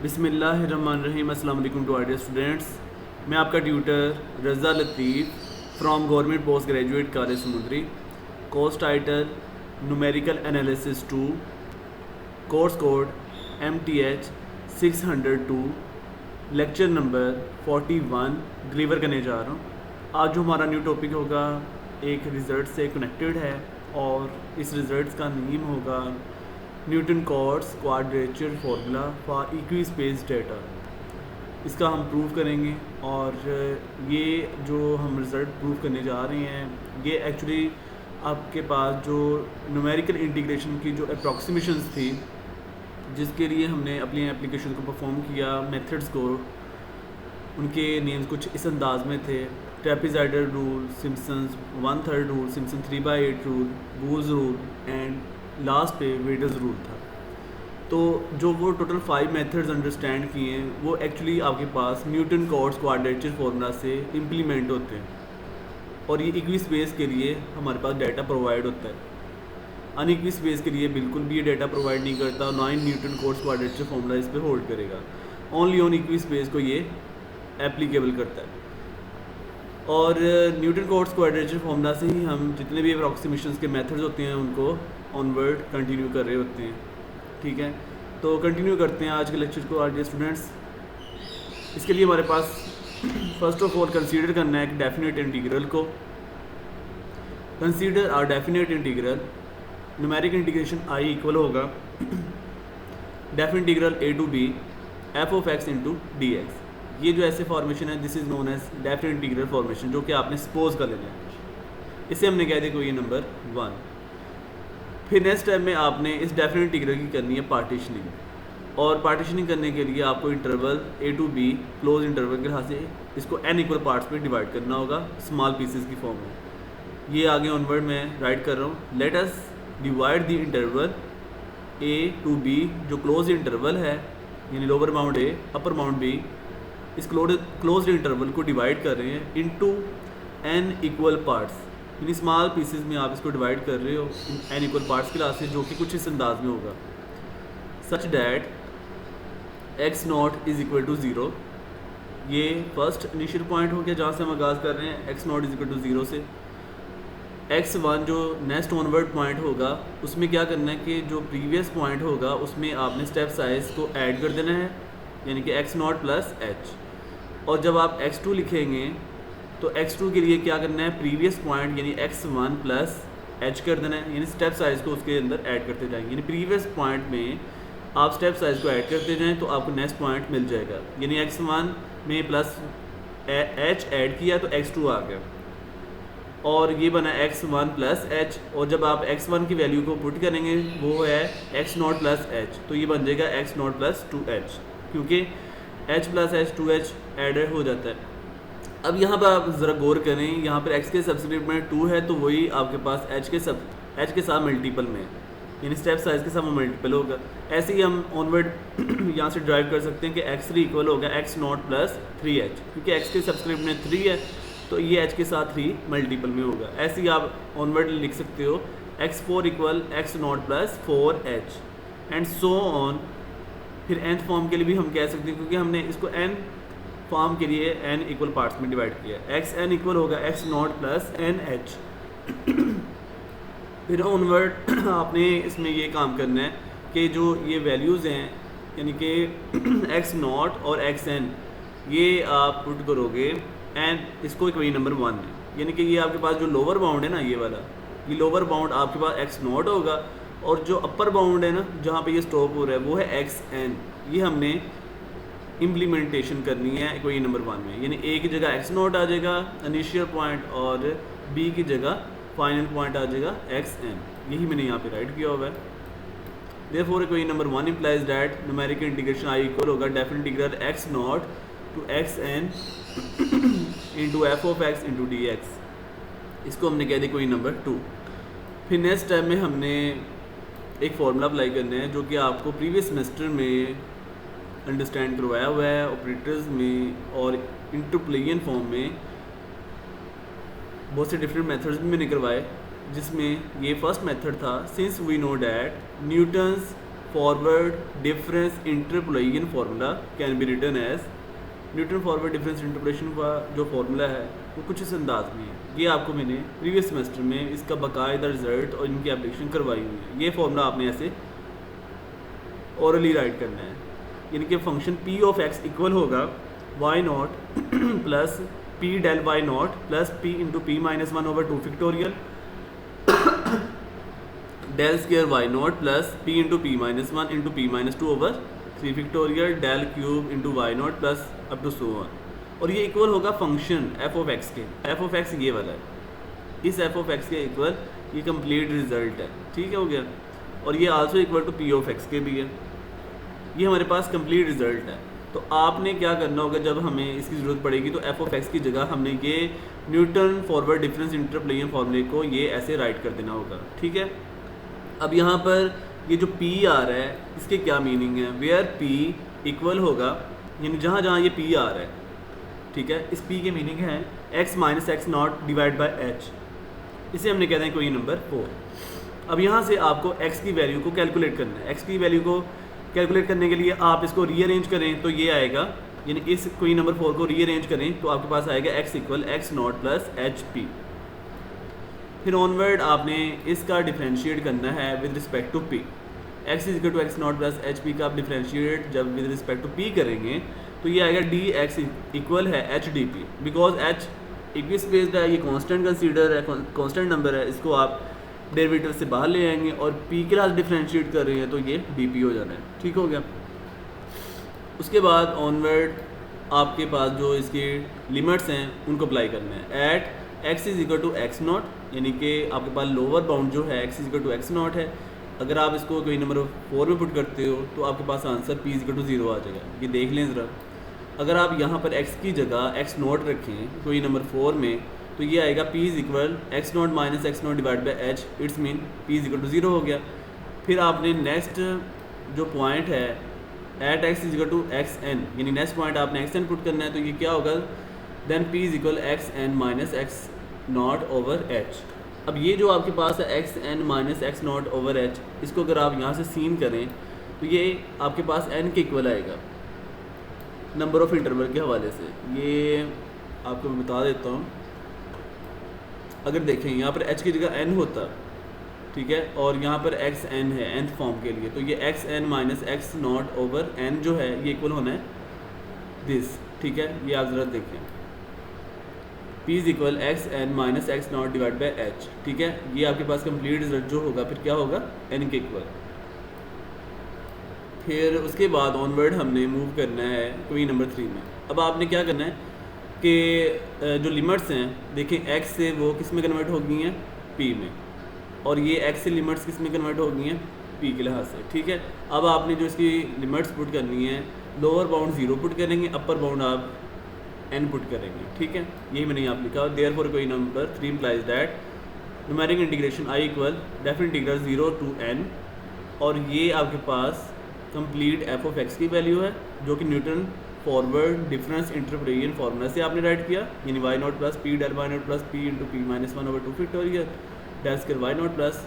बिस्मिल्लाहिर्रहमानिर्रहीम। अस्सलाम वालेकुम टू आइडिया स्टूडेंट्स। मैं आपका tutor Raza Latif from government post graduate college Samundri. Course title numerical analysis 2, course code MTH 602, lecture number 41 deliver करने जा रहा हूँ। आज जो हमारा न्यू टॉपिक होगा एक रिज़ल्ट से कनेक्टेड है और इस रिज़ल्ट का नेम होगा Newton Cotes quadrature formula for equi space data. इसका हम प्रूव करेंगे और ये जो हम रिज़ल्ट प्रूव करने जा रहे हैं ये एक्चुअली आपके पास जो न्यूमेरिकल इंटीग्रेशन की जो अप्रॉक्सीमेशंस थी जिसके लिए हमने अपनी एप्लीकेशन को परफॉर्म किया, मेथड्स को उनके नेम्स कुछ इस अंदाज में थे: trapezoidal rule, Simpson's 1/3 rule, Simpson 3/8 rule, Boole's rule and last पे वेडर्स रूल था। तो जो वो टोटल 5 मेथड्स अंडरस्टैंड किए हैं वो एक्चुअली आपके पास न्यूटन कॉट्स क्वाड्रेचर फार्मूला से इम्प्लीमेंट होते हैं और ये इक्वी स्पेस के लिए हमारे पास डाटा प्रोवाइड होता है। अनइक्वी स्पेस के लिए बिल्कुल भी ये डाटा प्रोवाइड नहीं करता, ना ही न्यूटन कॉट्स क्वाड्रेचर फार्मूला इस पर होल्ड करेगा। ओनली ऑन इक्वी स्पेस को ये एप्लीकेबल करता है और न्यूटन कॉट्स क्वाड्रेचर फार्मूला से ही हम जितने भी अप्रॉक्सीमेशंस के मेथड्स होते हैं उनको ऑनवर्ड कंटिन्यू कर रहे होते हैं। ठीक है, तो कंटिन्यू करते हैं आज के लेक्चर को आर स्टूडेंट्स। इसके लिए हमारे पास फर्स्ट ऑफ ऑल कंसीडर करना है एक डेफिनेट इंटीग्रल को। Consider are definite integral numeric integration I equal होगा definite integral a to b f of x into dx। ये जो ऐसे फॉर्मेशन है this is known as definite integral formation, जो कि आपने सपोज कर लेना है। इसे हमने कह दिया कोई नंबर 1। फिर नेक्स्ट स्टेप में आपने इस डेफिनेट इंटीग्रल की करनी है पार्टीशनिंग, और पार्टीशनिंग करने के लिए आपको interval a to b close interval के लिहाज से इसको n इक्वल पार्ट्स में डिवाइड करना होगा स्मॉल पीसेस की फॉर्म में। ये आगे ऑनवर्ड में राइट कर रहा हूँ। Let us divide the interval a to b जो क्लोज इंटरवल है, यानी lower bound a upper bound b, इस क्लोज इंटरवल को डिवाइड कर रहे हैं इनटू n इक्वल पार्ट्स, यानी स्मॉल पीसेस में आप इसको डिवाइड कर रहे हो n इक्वल पार्ट्स के लास्ट से, जो कि कुछ इस अंदाज में होगा such that x naught is equal to 0। ये फर्स्ट इनिशियल पॉइंट हो गया जहाँ से हम आगाज़ कर रहे हैं x naught is equal to 0 से। x1 जो नेक्स्ट ऑनवर्ड पॉइंट होगा उसमें क्या करना है कि जो प्रीवियस पॉइंट होगा उसमें आपने स्टेप साइज को ऐड कर देना है, यानी कि x नॉट प्लस h। और जब आप x2 लिखेंगे तो x2 के लिए क्या करना है, प्रीवियस पॉइंट यानी x1 प्लस h कर देना है, यानी स्टेप साइज़ को उसके अंदर ऐड करते जाएंगे। यानी प्रीवियस पॉइंट में आप स्टेप साइज़ को ऐड करते जाएं तो आपको नेक्स्ट पॉइंट मिल जाएगा। यानी x1 में प्लस h ऐड किया तो x2 आ गया और ये बना x1 प्लस h। और जब आप x1 की वैल्यू को पुट करेंगे वो है x नॉट प्लस h, तो ये बन जाएगा x नॉट प्लस 2h, क्योंकि h plus h 2h add हो जाता है। अब यहाँ पर आप ज़रा गौर करें, यहाँ पर x के सब्सक्रिप्ट में 2 है तो वही आपके पास h के साथ मल्टीपल में, यानी स्टेप साइज़ के साथ मल्टीपल होगा। ऐसे ही हम ऑनवर्ड यहाँ से ड्राइव कर सकते हैं कि x3 इक्वल होगा x नॉट प्लस 3h, क्योंकि x के सब्सक्रिप्ट में 3 है तो ये h के साथ 3 मल्टीपल में होगा। ऐसे ही आप ऑनवर्ड लिख सकते हो x4 equal x not plus 4h and so on. फिर nth फॉर्म के लिए भी हम कह सकते हैं, क्योंकि हमने इसको n फॉर्म के लिए n इक्वल पार्ट्स में डिवाइड किया। xn इक्वल होगा x नॉट प्लस nh। फिर ऑनवर्ड आपने इसमें ये काम करना है कि जो ये वैल्यूज़ हैं यानी कि x नॉट और xn ये आप पुट करोगे एंड इसको कोई नंबर 1 है, यानी कि ये आपके पास जो लोअर बाउंड है ना, ये वाला ये लोअर बाउंड आपके पास x नॉट होगा और जो अपर बाउंड है ना जहाँ पे ये स्टॉप हो रहा है वो है xn। ये हमने इम्प्लीमेंटेशन करनी है कोई नंबर 1 में, यानी a की जगह x नॉट आ जाएगा इनिशियल पॉइंट और b की जगह फाइनल पॉइंट आ जाएगा xn। यही मैंने यहाँ पे राइट किया हुआ है। देयरफॉर कोई number 1 implies that numerical integration I equal होगा definite integral x naught to xn into f of x into dx। इसको हमने कह दिया कोई नंबर 2। फिर नेक्स्ट स्टेप में हमने एक फार्मूला अप्लाई करना है जो कि आपको प्रीवियस सेमेस्टर में अंडरस्टैंड करवाया हुआ है ऑपरेटर्स में और इंटरप्लेन फॉर्म में। बहुत से डिफरेंट मेथड्स भी मैंने करवाए, जिसमें ये फर्स्ट मेथड था since we know that Newton's forward difference interpolation formula can be written as Newton forward difference interpolation का जो फार्मूला है वो कुछ इस अंदाज में है। ये आपको मैंने प्रीवियस सेमेस्टर में इसका बाकायदा रिजल्ट और इनकी एप्लीकेशन करवाई हुई है। ये फार्मूला आपने ऐसे ओरली राइट करना है, यानी कि function P of X equal होगा Y naught plus P del Y naught plus P into P minus one over two factorial del square Y naught plus P into P minus one into P minus two over three factorial del cube into Y naught plus up to so on. और ये equal होगा function F of x के। F of X ये वाला है, इस F of x के equal ये कंप्लीट रिजल्ट है, ठीक है, हो गया। और ये also equal to p of x के भी है। ये हमारे पास कंप्लीट रिजल्ट है। तो आपने क्या करना होगा, जब हमें इसकी ज़रूरत पड़ेगी तो एफ ऑफ एक्स की जगह हमने ये न्यूटन फॉरवर्ड डिफरेंस इंटरपोलेशन फार्मूले को ये ऐसे राइट कर देना होगा, ठीक है। अब यहाँ पर ये जो P आ रहा है इसके क्या मीनिंग है, वेयर P इक्वल होगा, यानी जहाँ जहाँ ये P आ रहा है, ठीक है, इस P के मीनिंग है x minus x naught divide by H. इसे हमने कहते हैं कोई नंबर 4। अब यहाँ से आपको x की वैल्यू को कैलकुलेट करना है। x की वैल्यू को कैलकुलेट करने के लिए आप इसको रीअरेंज करें तो ये आएगा, यानी इस कोई नंबर 4 को रीअरेंज करें तो आपके पास आएगा x equal x naught plus h p. फिर ऑनवर्ड आपने इसका डिफरेंशिएट करना है with respect to p। x is equal to x naught plus h p का आप डिफरेंशिएट जब विद रिस्पेक्ट टू p करेंगे तो ये आएगा डी एक्स इक्वल है H D P. Because H equispaced है, ये कांस्टेंट कंसीडर है, कांस्टेंट नंबर है, इसको आप डेरिवेटिव से बाहर ले आएंगे और p के साथ डिफरेंशिएट कर रहे हैं तो ये डी हो जाना है, ठीक हो गया। उसके बाद ऑनवर्ड आपके पास जो इसके लिमिट्स हैं उनको अप्लाई करना है। At x is equal to x naught, यानी कि आपके पास लोअर बाउंड जो है x is equal to x naught है। अगर आप इसको कोई नंबर 4 में पुट करते हो तो आपके पास answer p is equal to 0 आ जाएगा। ये देख लें ज़रा, अगर आप यहाँ पर x की जगह x नॉट रखें कोई नंबर 4 में तो ये आएगा p is equal x naught minus x naught divide by h, it's mean p is equal to 0 हो गया। फिर आपने नेक्स्ट जो पॉइंट है at x is equal to x n, यानी नेक्स्ट पॉइंट आपने एक्स एन पुट करना है तो ये क्या होगा, then p is equal x n minus x naught over h. अब ये जो आपके पास है x n minus x naught over H, इसको अगर आप यहाँ से सीन करें तो ये आपके पास n के इक्वल आएगा नंबर ऑफ इंटरवल के हवाले से। ये आपको मैं बता देता हूँ। अगर देखें यहाँ पर h की जगह n होता, ठीक है, और यहाँ पर एक्स एन है nth फॉर्म के लिए, तो ये x n minus x naught over n जो है ये इक्वल होना है दिस, ठीक है। ये आप ज़रा देखें, p is equal x n minus x naught divide by h, ठीक है। ये आपके पास कंप्लीट रिजल्ट जो होगा फिर क्या होगा, n के इक्वल। फिर उसके बाद ऑनवर्ड हमने मूव करना है क्वेरी नंबर 3 में। अब आपने क्या करना है कि जो लिमिट्स हैं देखें x से वो किस में कन्वर्ट हो गई हैं, p में, और ये x से लिमिट्स किस में कन्वर्ट हो गई हैं, p के लिहाज से, ठीक है। अब आपने जो इसकी लिमिट्स पुट करनी है, लोअर बाउंड 0 पुट करेंगे, अपर बाउंड आप n पुट करेंगे, ठीक है। यही मैंने यहाँ लिखा। देयरफॉर कोई number 3 implies that numeric integration i equal definite integral 0 to n, और ये आपके पास कंप्लीट एफ ऑफ एक्स की वैल्यू है जो कि Newton forward difference interpolation formula से आपने राइट किया, यानी y naught plus P del Y naught plus P into P minus one over two factorial del square Y naught plus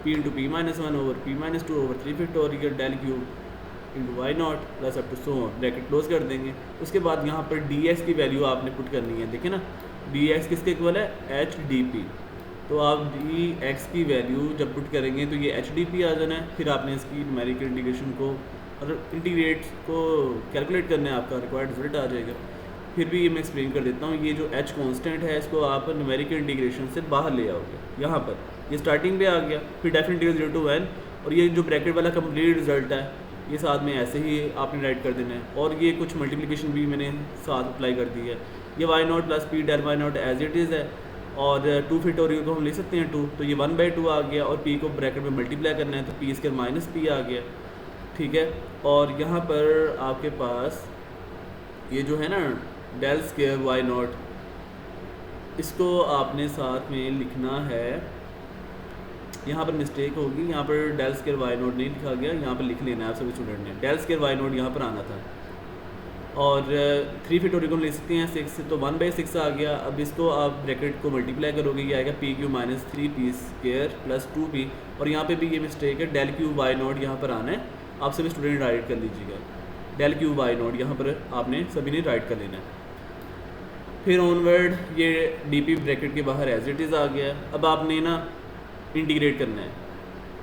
P into P minus one over p minus two over three factorial del cube into Y naught plus up to so on, bracket close कर देंगे। उसके बाद यहाँ पर d x की value आपने put करनी है, देखिए ना, डी एक्स किसके इक्वल है, एच डी पी। तो आप डी एक्स की वैल्यू जब पुट करेंगे तो ये एच डी पी आ जाना है। फिर आपने इसकी न्यूमेरिकल इंटीग्रेशन को और इंटीग्रेट को कैलकुलेट करना है, आपका रिक्वायर्ड रिजल्ट आ जाएगा। फिर भी ये मैं एक्सप्लेन कर देता हूँ। ये जो h कांस्टेंट है इसको आप न्यूमेरिकल इंटीग्रेशन से बाहर ले आओगे। यहाँ पर ये स्टार्टिंग पे आ गया, फिर डेफिनेट इंटीग्रल 0 टू n, और ये जो ब्रैकेट वाला कंप्लीट रिजल्ट है ये साथ में ऐसे ही आपने राइट कर देना है। और ये कुछ मल्टीप्लिकेशन भी मैंने साथ अप्लाई कर दी है। ये y naught plus P del Y naught as it is है, और 2 फैक्टोरियल को हम ले सकते हैं 2, तो ये 1/2 आ गया, और p को ब्रैकेट में मल्टीप्लाई करना है तो p स्क्वायर माइनस p आ गया, ठीक है। और यहाँ पर आपके पास ये जो है ना डेल स्क्वायर वाई नॉट, इसको आपने साथ में लिखना है। यहाँ पर मिस्टेक होगी, यहाँ पर डेल स्क्वायर वाई नॉट नहीं लिखा गया, यहाँ पर लिख लेना है आप सभी स्टूडेंट ने। डेल स्क्वायर वाई नॉट यहाँ पर आना था, और 3 फैक्टोरियल को ले सकते हैं 6, तो 1/6 आ गया। अब इसको आप ब्रैकेट को मल्टीप्लाई करोगे, ये आएगा P Q minus 3p square plus 2p, और यहाँ पे भी ये मिस्टेक है, डेल क्यू वाई नॉट यहाँ पर आना है आप सभी स्टूडेंट राइट कर लीजिएगा। डेल क्यू वाई नॉट यहाँ पर आपने सभी ने राइट कर लेना है। फिर ऑनवर्ड ये डी पी ब्रैकेट के बाहर एज इट इज़ आ गया। अब आपने ना इंटीग्रेट करना है।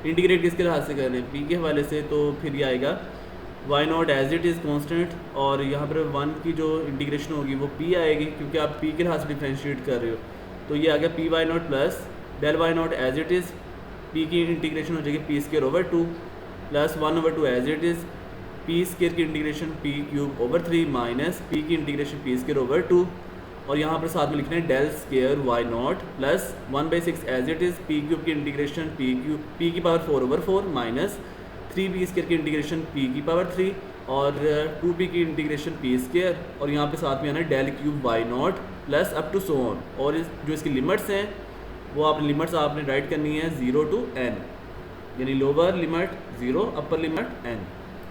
इंटीग्रेट किसके लिहाज से करना है, पी के हवाले से, तो फिर ये आएगा y naught as it is constant, और यहाँ पर 1 की जो इंटीग्रेशन होगी वो पी आएगी क्योंकि आप पी के लिहाज से डिफ्रेंशिएट कर रहे हो। तो ये आ गया P Y naught plus del Y naught as it is, P की इंटीग्रेशन हो जाएगी P square over 2 plus 1 over 2 as it is, P square की integration P cube over 3 minus P की इंटीग्रेशन पी स्क्वायर ओवर 2, और यहाँ पर साथ में लिखना है del square Y naught plus 1/6 as it is, P cube की इंटीग्रेशन पी की power 4 over 4 minus 3p square की इंटीग्रेशन p की पावर 3 और 2p की इंटीग्रेशन p स्क्वायर, और यहाँ पे साथ में आना del cube y naught plus up to so on. और जो इसकी लिमिट्स हैं वो लिमिट्स आपने राइट करनी है 0 to n, यानी lower limit 0 upper limit n।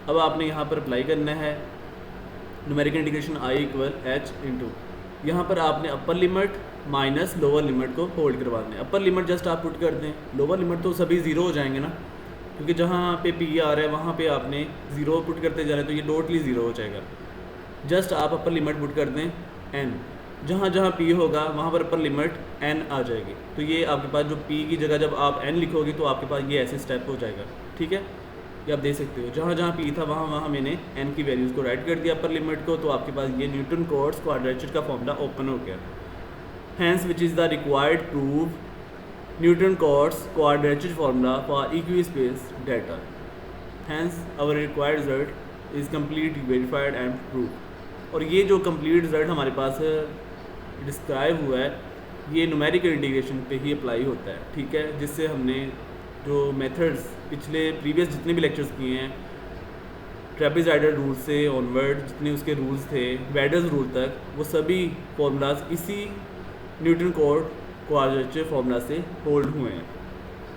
अब आपने यहाँ पर अप्लाई करना है numerical integration i equal h into, यहाँ पर आपने upper limit minus lower limit को होल्ड करवाना है। अपर लिमिट जस्ट आप पुट कर दें, लोअर लिमिट तो सभी ज़ीरो हो जाएंगे ना, क्योंकि जहाँ पे पी आ रहा है वहाँ पे आपने ज़ीरो पुट करते जा रहे हैं तो ये टोटली ज़ीरो हो जाएगा। जस्ट आप अपर लिमिट पुट कर दें n, जहाँ जहाँ p होगा वहाँ पर अपर लिमिट n आ जाएगी। तो ये आपके पास जो p की जगह जब आप n लिखोगे तो आपके पास ये ऐसे स्टेप हो जाएगा। ठीक है, ये आप देख सकते हो जहाँ जहाँ p था वहाँ वहाँ मैंने n की वैल्यूज़ को राइट कर दिया अपर लिमिट को, तो आपके पास ये न्यूटन कोट्स क्वाड्रेचर का फॉर्मूला ओपन हो गया। Hence which is the required proof Newton Cotes quadrature formula for equispaced data. Hence, our required result is complete, verified and proved. और ये जो complete result हमारे पास डिस्क्राइब हुआ है ये न्यूमेरिकल इंटीग्रेशन पे ही अप्लाई होता है। ठीक है, जिससे हमने जो मेथड्स पिछले प्रीवियस जितने भी लेक्चर्स किए हैं, ट्रेपेजॉइडल रूल से ऑनवर्ड जितने उसके रूल्स थे वेडर्स रूल तक, वो सभी फॉर्मूलाज इसी न्यूटन कोट क्वाड्रेचर फार्मूला से होल्ड हुए हैं।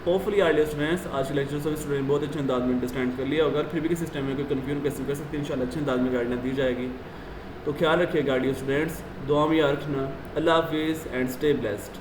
होपफुली आर डियर स्टूडेंट्स, आज के लेक्चर सभी स्टूडेंट बहुत अच्छे अंदाज में अंडरस्टैंड कर लिया। अगर फिर भी किसी सिस्टम में कोई कन्फ्यूजन कैसे कर सकते हैं, इंशाल्लाह अच्छे अंदाज में गाइडलाइन दी जाएगी। तो ख्याल रखिएगा डियर स्टूडेंट्स, दुआ में याद रखना। अल्लाह हाफिज़ एंड स्टे ब्लेस्ड।